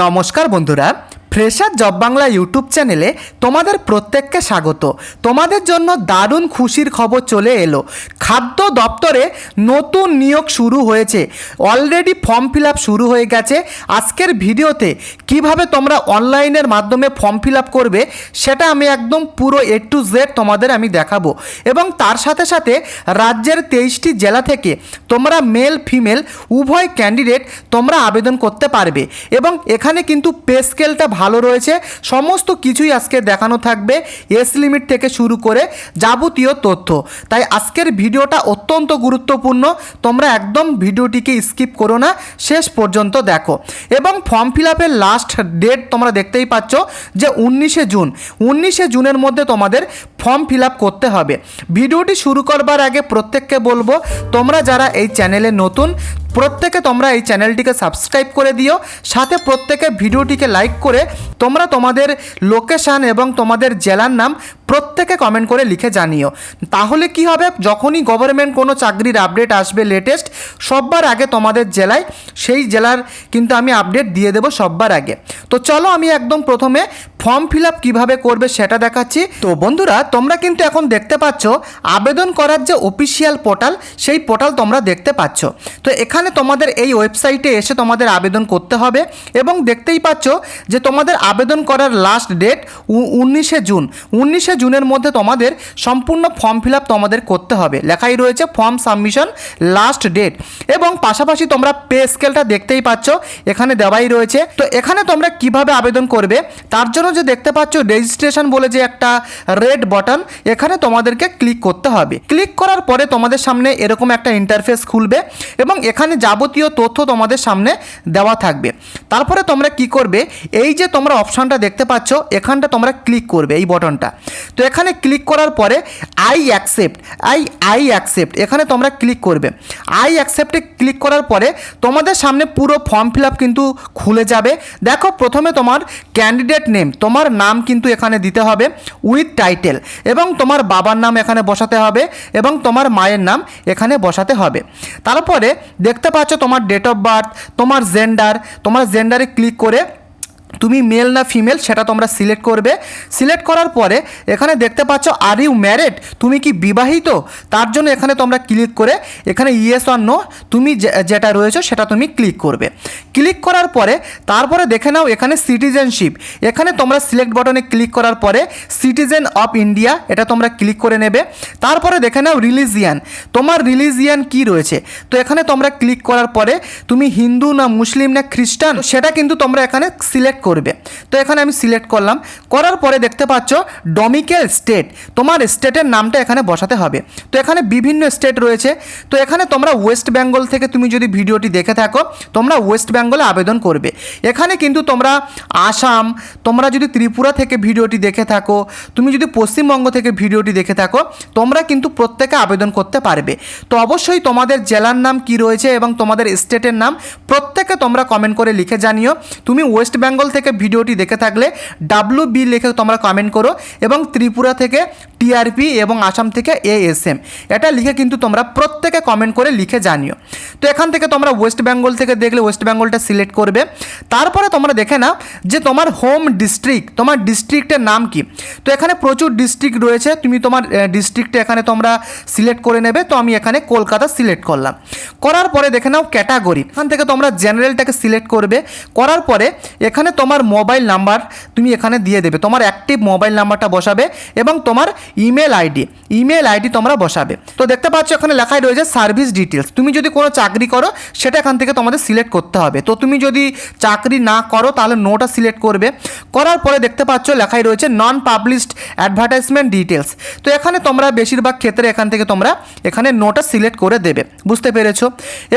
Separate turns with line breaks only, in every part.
নমস্কার বন্ধুরা, fresher job Bangla YouTube চ্যানেলে তোমাদের প্রত্যেককে স্বাগত। তোমাদের জন্য দারুণ খুশির খবর চলে এলো। খাদ্য দপ্তরে নতুন নিয়োগ শুরু হয়েছে। অলরেডি ফর্ম ফিল আপ শুরু হয়ে গেছে। আজকের ভিডিওতে কিভাবে তোমরা অনলাইনের মাধ্যমে ফর্ম ফিল আপ করবে সেটা আমি একদম পুরো A to Z তোমাদের আমি দেখাবো। এবং তার সাথে সাথে রাজ্যের 23টি জেলা থেকে তোমরা মেল ফিমেল উভয় ক্যান্ডিডেট তোমরা আবেদন করতে পারবে। এবং এখানে কিন্তু পে স্কেলটা ভালো রয়েছে। সমস্ত কিছুই আজকে দেখানো থাকবে, এজ লিমিট থেকে শুরু করে যাবতীয় তথ্য। তাই আজকের ভিডিওটা অত্যন্ত গুরুত্বপূর্ণ। তোমরা একদম ভিডিওটিকে স্কিপ করো না, শেষ পর্যন্ত দেখো। এবং ফর্ম ফিল আপের লাস্ট ডেট তোমরা দেখতেই পাচ্ছ যে 19শে জুন। 19শে জুনের মধ্যে তোমাদের ফর্ম ফিল আপ করতে হবে। ভিডিওটি শুরু করবার আগে প্রত্যেককে বলবো, তোমরা যারা এই চ্যানেলে নতুন প্রত্যেকে তোমরা এই চ্যানেলটিকে সাবস্ক্রাইব করে দিও। সাথে প্রত্যেকে ভিডিওটিকে লাইক করে তোমরা তোমাদের লোকেশান এবং তোমাদের জেলার নাম প্রত্যেকে কমেন্ট করে লিখে জানিও। তাহলে কি হবে, যখনই গভর্নমেন্ট কোনো চাকরির আপডেট আসবে লেটেস্ট, সববার আগে তোমাদের জেলায় সেই জেলার কিন্তু আমি আপডেট দিয়ে দেবো সববার আগে। তো চলো আমি একদম প্রথমে ফর্ম ফিল আপ কীভাবে করবে সেটা দেখাচ্ছি। তো বন্ধুরা, তোমরা কিন্তু এখন দেখতে পাচ্ছ আবেদন করার যে অফিসিয়াল পোর্টাল, সেই পোর্টাল তোমরা দেখতে পাচ্ছ। তো এখানে তোমাদের এই ওয়েবসাইটে এসে তোমাদের আবেদন করতে হবে। এবং দেখতেই পাচ্ছ যে তোমাদের আবেদন করার লাস্ট ডেট 19শে জুন। 19শে জুনের মধ্যে তোমাদের সম্পূর্ণ ফর্ম ফিল আপ তোমাদের করতে হবে। লেখাই রয়েছে ফর্ম সাবমিশন লাস্ট ডেট। এবং পাশাপাশি তোমরা পে স্কেলটা দেখতেই পাচ্ছ, এখানে দেওয়াই রয়েছে। তো এখানে তোমরা কিভাবে আবেদন করবে তার জন্য যে দেখতে পাচ্ছ রেজিস্ট্রেশন বলে যে একটা রেড বাটন, এখানে তোমাদেরকে ক্লিক করতে হবে। ক্লিক করার পরে তোমাদের সামনে এরকম একটা ইন্টারফেস খুলবে এবং এখানে যাবতীয় তথ্য তোমাদের সামনে দেওয়া থাকবে। তারপরে তোমরা কি করবে, এই যে তোমরা অপশানটা দেখতে পাচ্ছ এখানটা তোমরা ক্লিক করবে, এই বটনটা। তো এখানে ক্লিক করার পরে আই অ্যাকসেপ্ট এখানে তোমরা ক্লিক করবে। আই অ্যাকসেপ্টে ক্লিক করার পরে তোমাদের সামনে পুরো ফর্ম ফিল আপ কিন্তু খুলে যাবে। দেখো, প্রথমে তোমার ক্যান্ডিডেট নেম, তোমার নাম কিন্তু এখানে দিতে হবে উইথ টাইটেল, এবং তোমার বাবার নাম এখানে বসাতে হবে এবং তোমার মায়ের নাম এখানে বসাতে হবে। তারপরে দেখতে পাচ্ছ তোমার ডেট অফ বার্থ, তোমার জেন্ডার, তোমার জেন্ডারে ক্লিক করে তুমি মেল না ফিমেল সেটা তোমরা সিলেক্ট করবে। সিলেক্ট করার পরে এখানে দেখতে পাচ্ছ আর ইউ ম্যারিড, তুমি কি বিবাহিত, তার জন্য এখানে তোমরা ক্লিক করে এখানে ইয়েস অর নো তুমি যেটা রয়েছে সেটা তুমি ক্লিক করবে। ক্লিক করার পরে তারপরে দেখে নাও এখানে সিটিজেনশিপ, এখানে তোমরা সিলেক্ট বাটনে ক্লিক করার পরে সিটিজেন অফ ইন্ডিয়া এটা তোমরা ক্লিক করে নেবে। তারপরে দেখে নাও রিলিজিয়ান, তোমার রিলিজিয়ান কি রয়েছে। তো এখানে তোমরা ক্লিক করার পরে তুমি হিন্দু না মুসলিম না খ্রিস্টান সেটা কিন্তু তোমরা এখানে সিলেক্ট করবে। তো এখানে আমি সিলেক্ট করলাম। করার পরে দেখতে পাচ্ছ ডোমিসাইল স্টেট, তোমার স্টেটের নামটা এখানে বসাতে হবে। তো এখানে বিভিন্ন স্টেট রয়েছে। তো এখানে তোমরা ওয়েস্ট বেঙ্গল থেকে তুমি যদি ভিডিওটি দেখে থাকো তোমরা ওয়েস্ট বেঙ্গলে আবেদন করবে। এখানে কিন্তু তোমরা আসাম, তোমরা যদি ত্রিপুরা থেকে ভিডিওটি দেখে থাকো, তুমি যদি পশ্চিমবঙ্গ থেকে ভিডিওটি দেখে থাকো, তোমরা কিন্তু প্রত্যেকে আবেদন করতে পারবে। তো অবশ্যই তোমাদের জেলার নাম কি রয়েছে এবং তোমাদের স্টেটের নাম প্রত্যেকে তোমরা কমেন্ট করে লিখে জানিও। তুমি ওয়েস্ট বেঙ্গল থেকে ভিডিওটি দেখে থাকলে WB লিখে তোমরা কমেন্ট করো, এবং ত্রিপুরা থেকে TRP এবং আসাম থেকে ASM এটা লিখে কিন্তু তোমরা প্রত্যেকে কমেন্ট করে লিখে জানিও। তো এখান থেকে তোমরা ওয়েস্ট বেঙ্গল থেকে দেখলে ওয়েস্ট বেঙ্গলটা সিলেক্ট করবে। তারপরে তোমরা দেখে নাও যে তোমার হোম ডিস্ট্রিক্ট, তোমার ডিস্ট্রিক্টের নাম কি। তো এখানে প্রচুর ডিস্ট্রিক্ট রয়েছে, তুমি তোমার ডিস্ট্রিক্টে এখানে তোমরা সিলেক্ট করে নেবে। তো আমি এখানে কলকাতা সিলেক্ট করলাম। করার পরে দেখে নাও ক্যাটাগরি, এখান থেকে তোমরা জেনারেলটাকে সিলেক্ট করবে। করার পরে এখানে তোমার মোবাইল নাম্বার তুমি এখানে দিয়ে দেবে, তোমার অ্যাক্টিভ মোবাইল নাম্বারটা বসাবে এবং তোমার ইমেল আইডি তোমরা বসাবে। তো দেখতে পাচ্ছ এখানে লেখাই রয়েছে সার্ভিস ডিটেলস, তুমি যদি কোনো চাকরি করো সেটা এখান থেকে তোমাদের সিলেক্ট করতে হবে। তো তুমি যদি চাকরি না করো তাহলে নোটা সিলেক্ট করবে। করার পরে দেখতে পাচ্ছ লেখাই রয়েছে নন পাবলিশড অ্যাডভার্টাইজমেন্ট ডিটেলস। তো এখানে তোমরা বেশিরভাগ ক্ষেত্রে এখান থেকে তোমরা এখানে নোটা সিলেক্ট করে দেবে, বুঝতে পেরেছো।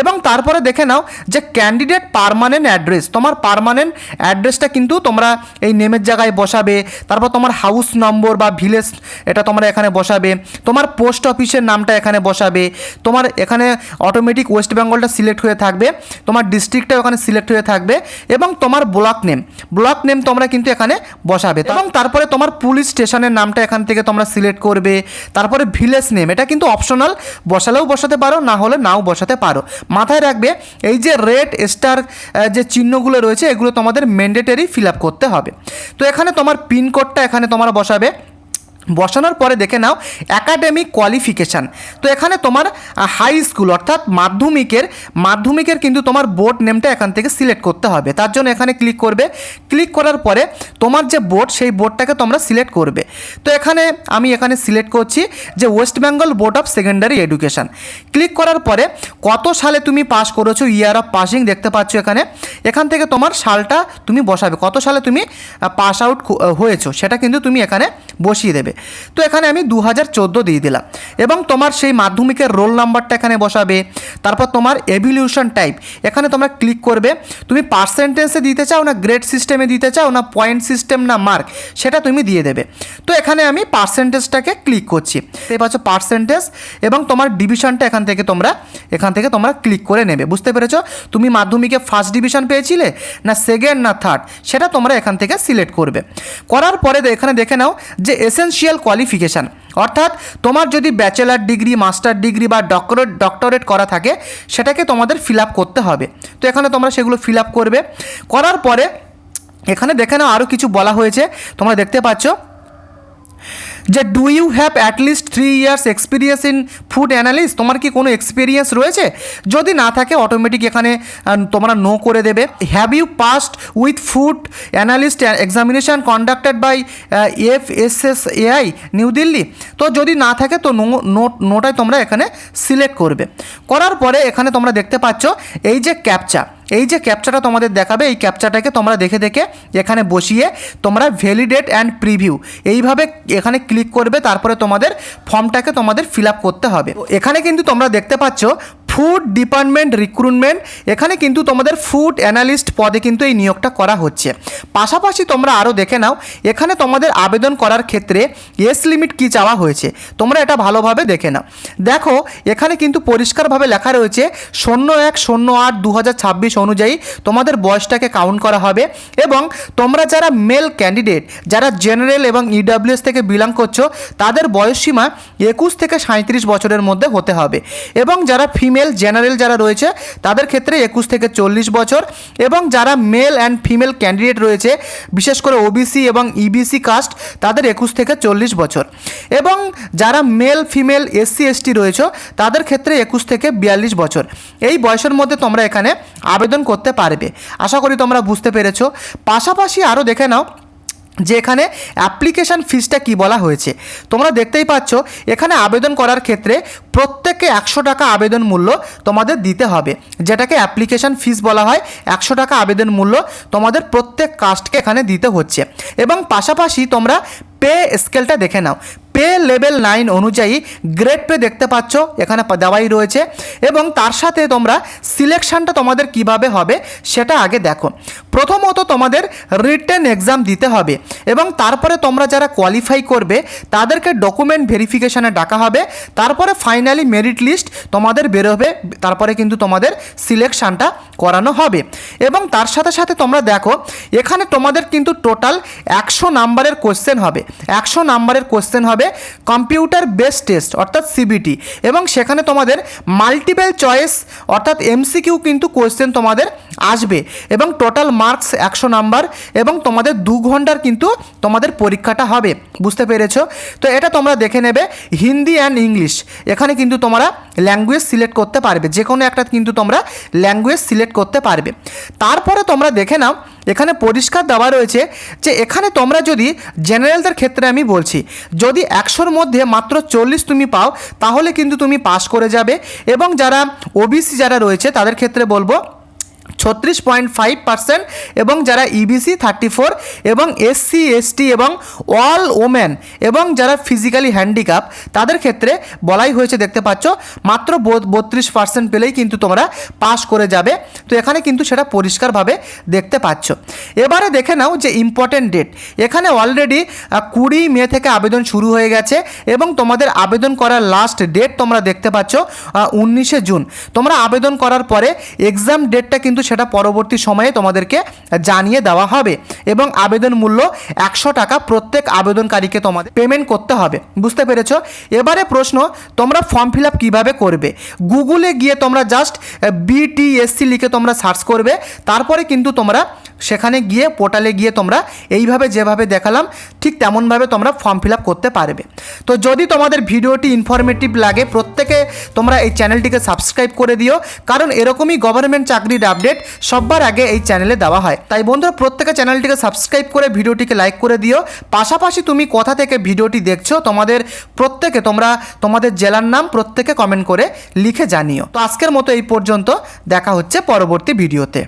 এবং তারপরে দেখে নাও যে ক্যান্ডিডেট পার্মানেন্ট অ্যাড্রেস, তোমার পার্মানেন্ট অ্যাড্রেসটা কিন্তু তোমরা এই নেমের জায়গায় বসাবে। তারপর তোমার হাউস নম্বর বা ভিলেজ এটা সেটা তোমরা এখানে বসাবে, তোমার পোস্ট অফিসের নামটা এখানে বসাবে, তোমার এখানে অটোমেটিক ওয়েস্ট বেঙ্গলটা সিলেক্ট হয়ে থাকবে, তোমার ডিস্ট্রিক্টটা ওখানে সিলেক্ট হয়ে থাকবে এবং তোমার ব্লক নেম তোমরা কিন্তু এখানে বসাবে এবং তারপরে তোমার পুলিশ স্টেশনের নামটা এখান থেকে তোমরা সিলেক্ট করবে। তারপরে ভিলেজ নেম, এটা কিন্তু অপশনাল, বসালেও বসাতে পারো, না হলে নাও বসাতে পারো। মাথায় রাখবে এই যে রেড স্টার যে চিহ্নগুলো রয়েছে এগুলো তোমাদের ম্যান্ডেটরি ফিল আপ করতে হবে। তো এখানে তোমার পিনকোডটা এখানে তোমরা বসাবে। বসানোর পরে দেখে নাও একাডেমিক কোয়ালিফিকেশান। তো এখানে তোমার হাই স্কুল অর্থাৎ মাধ্যমিকের কিন্তু তোমার বোর্ড নেমটা এখান থেকে সিলেক্ট করতে হবে। তার জন্য এখানে ক্লিক করবে। ক্লিক করার পরে তোমার যে বোর্ড সেই বোর্ডটাকে তোমরা সিলেক্ট করবে। তো আমি এখানে সিলেক্ট করছি যে West Bengal board of secondary education. Click করার পরে কত সালে তুমি পাস করেছো, ইয়ার অফ পাসিং দেখতে পাচ্ছ এখান থেকে তোমার সালটা তুমি বসাবে, কত সালে তুমি পাস আউট হয়েছো সেটা কিন্তু তুমি এখানে বসিয়ে দেবে। তো এখানে আমি 2014 দিয়ে দিলাম এবং তোমার সেই মাধ্যমিকের রোল নাম্বারটা এখানে বসাবে। তারপর তোমার এভিলিউশন টাইপ এখানে তোমরা ক্লিক করবে, তুমি পার্সেন্টেজে দিতে চাও না গ্রেড সিস্টেমে দিতে চাও না পয়েন্ট সিস্টেম না মার্ক, সেটা তুমি দিয়ে দেবে। তো এখানে আমি পার্সেন্টেজটাকে ক্লিক করছি, এই পাচ্ছ পার্সেন্টেজ এবং তোমার ডিভিশনটা এখান থেকে তোমরা ক্লিক করে নেবে। বুঝতে পেরেছো তুমি মাধ্যমিকে ফার্স্ট ডিভিশন পেয়েছিলে না সেকেন্ড না থার্ড, সেটা তোমরা এখান থেকে সিলেক্ট করবে। করার পরে এখানে দেখে নাও যে এসেনশিয়াল কোয়ালিফিকেশান, অর্থাৎ তোমার যদি ব্যাচেলার ডিগ্রি, মাস্টার ডিগ্রি বা ডক্টরেট করা থাকে সেটাকে তোমাদের ফিল আপ করতে হবে। তো এখানে তোমরা সেগুলো ফিল আপ করবে। করার পরে এখানে দেখে নাও আরও কিছু বলা হয়েছে, তোমরা দেখতে পাচ্ছ যে do you have at least 3 years experience in food analyst, তোমার কি কোনো এক্সপিরিয়েন্স রয়েছে? যদি না থাকে অটোমেটিক এখানে তোমরা নো করে দেবে। Have you passed with food analyst examination conducted by FSSAI New Delhi, তো যদি না থাকে তো নোটাই তোমরা এখানে সিলেক্ট করবে। করার পরে এখানে তোমরা দেখতে পাচ্ছ এই যে ক্যাপচাটা তোমাদের দেখাবে, এই ক্যাপচাটাকে তোমরা দেখে এখানে বসিয়ে তোমরা ভ্যালিডেট অ্যান্ড প্রিভিউ এইভাবে এখানে ক্লিক করবে। তারপরে তোমাদের ফর্মটাকে তোমাদের ফিল আপ করতে হবে। এখানে কিন্তু তোমরা দেখতে পাচ্ছ ফুড ডিপার্টমেন্ট রিক্রুটমেন্ট, এখানে কিন্তু তোমাদের ফুড অ্যানালিস্ট পদে কিন্তু এই নিয়োগটা করা হচ্ছে। পাশাপাশি তোমরা আরও দেখে নাও এখানে তোমাদের আবেদন করার ক্ষেত্রে এজ লিমিট কী চাওয়া হয়েছে, তোমরা এটা ভালোভাবে দেখে নাও। দেখো এখানে কিন্তু পরিষ্কারভাবে লেখা রয়েছে 01/08/2026 অনুযায়ী তোমাদের বয়সটাকে কাউন্ট করা হবে এবং তোমরা যারা মেল ক্যান্ডিডেট, যারা জেনারেল এবং EWS থেকে বিলং করছো তাদের বয়সসীমা 21 থেকে 37 বছরের মধ্যে হতে হবে এবং যারা জেনারেল যারা রয়েছে তাদের ক্ষেত্রে 21 থেকে 40 বছর এবং যারা মেল অ্যান্ড ফিমেল ক্যান্ডিডেট রয়েছে বিশেষ করে OBC এবং EBC কাস্ট তাদের 21 থেকে 40 বছর এবং যারা মেল ফিমেল SC ST রয়েছে তাদের ক্ষেত্রে 21 থেকে 42 বছর। এই বয়সের মধ্যে তোমরা এখানে আবেদন করতে পারবে। আশা করি তোমরা বুঝতে পেরেছো। পাশাপাশি আরও দেখে নাও যে এখানে অ্যাপ্লিকেশান ফিসটা কি বলা হয়েছে, তোমরা দেখতেই পাচ্ছ এখানে আবেদন করার ক্ষেত্রে প্রত্যেককে 100 টাকা আবেদন মূল্য তোমাদের দিতে হবে, যেটাকে অ্যাপ্লিকেশান ফিস বলা হয়। 100 টাকা আবেদন মূল্য তোমাদের প্রত্যেক কাস্টকে এখানে দিতে হচ্ছে এবং পাশাপাশি তোমরা পে স্কেলটা দেখে নাও। পে লেভেল 9 অনুযায়ী গ্রেড পে দেখতে পাচ্ছ এখানে দেওয়াই রয়েছে এবং তার সাথে তোমরা সিলেকশানটা তোমাদের কিভাবে হবে সেটা আগে দেখো। প্রথমত তোমাদের রিটেন এক্সাম দিতে হবে এবং তারপরে তোমরা যারা কোয়ালিফাই করবে তাদেরকে ডকুমেন্ট ভেরিফিকেশানে ডাকা হবে। তারপরে ফাইনালি মেরিট লিস্ট তোমাদের বেরোবে, তারপরে কিন্তু তোমাদের সিলেকশানটা করানো হবে এবং তার সাথে সাথে তোমরা দেখো এখানে তোমাদের কিন্তু টোটাল 100 নাম্বারের কোশ্চেন হবে। 100 নাম্বারের কোশ্চেন হবে কম্পিউটার বেসড টেস্ট অর্থাৎ CBT এবং সেখানে তোমাদের মাল্টিপল চয়েস অর্থাৎ MCQ কিন্তু কোশ্চেন তোমাদের আসবে এবং টোটাল মার্কস 100 নাম্বার এবং তোমাদের 2 ঘন্টার কিন্তু তোমাদের পরীক্ষাটা হবে। বুঝতে পেরেছো? তো এটা তোমরা দেখে নেবে। হিন্দি অ্যান্ড ইংলিশ এখানে কিন্তু তোমরা ল্যাঙ্গুয়েজ সিলেক্ট করতে পারবে, যে কোনো একটা কিন্তু তোমরা ল্যাঙ্গুয়েজ সিলেক্ট করতে পারবে। তারপরে তোমরা দেখে নাও এখানে পরিষ্কার দেওয়া রয়েছে যে এখানে তোমরা যদি জেনারেলদের ক্ষেত্রে আমি বলছি যদি 100-র মধ্যে মাত্র 40 তুমি পাও তাহলে কিন্তু তুমি পাস করে যাবে এবং যারা OBC যারা রয়েছে তাদের ক্ষেত্রে বলবো 36.5% এবং যারা ইবিসি 34 এবং এসসি এসটি এবং অল ওমেন এবং যারা ফিজিক্যালি হ্যান্ডিক্যাপ তাদের ক্ষেত্রে বলাই হয়েছে, দেখতে পাচ্ছ মাত্র 32% পেলেই কিন্তু তোমরা পাস করে যাবে। তো এখানে কিন্তু সেটা পরিষ্কারভাবে দেখতে পাচ্ছ। এবারে দেখে নাও যে ইম্পর্টেন্ট ডেট, এখানে অলরেডি 20 মে থেকে আবেদন শুরু হয়ে গেছে এবং তোমাদের আবেদন করার লাস্ট ডেট তোমরা দেখতে পাচ্ছ 19শে জুন। তোমরা আবেদন করার পরে এক্সাম ডেটটা কিন্তু সেটা পরবর্তী সময়ে তোমাদেরকে জানিয়ে দেওয়া হবে এবং আবেদন মূল্য 100 টাকা প্রত্যেক আবেদনকারীকে তোমাদের পেমেন্ট করতে হবে। বুঝতে পেরেছো? এবারে প্রশ্ন, তোমরা ফর্ম ফিল আপ কীভাবে করবে? গুগলে গিয়ে তোমরা জাস্ট বিটিএসসি লিখে তোমরা সার্চ করবে, তারপরে কিন্তু তোমরা সেখানে গিয়ে পোর্টালে গিয়ে তোমরা এইভাবে যেভাবে দেখালাম ঠিক তেমনভাবে তোমরা ফর্ম ফিল আপ করতে পারবে। তো যদি তোমাদের ভিডিওটি ইনফরমেটিভ লাগে প্রত্যেকে তোমরা এই চ্যানেলটিকে সাবস্ক্রাইব করে দিও, কারণ এরকমই গভর্নমেন্ট চাকরির আপডেট সবার আগে এই চ্যানেলে দেওয়া হয়। তাই বন্ধুরা প্রত্যেকে চ্যানেলটিকে সাবস্ক্রাইব করে ভিডিওটিকে লাইক করে দিও। পাশাপাশি তুমি কোথা থেকে ভিডিওটি দেখছো তোমাদের প্রত্যেকে তোমরা তোমাদের জেলার নাম প্রত্যেকে কমেন্ট করে লিখে জানিও। তো আজকের মতো এই পর্যন্ত, দেখা হচ্ছে পরবর্তী ভিডিওতে।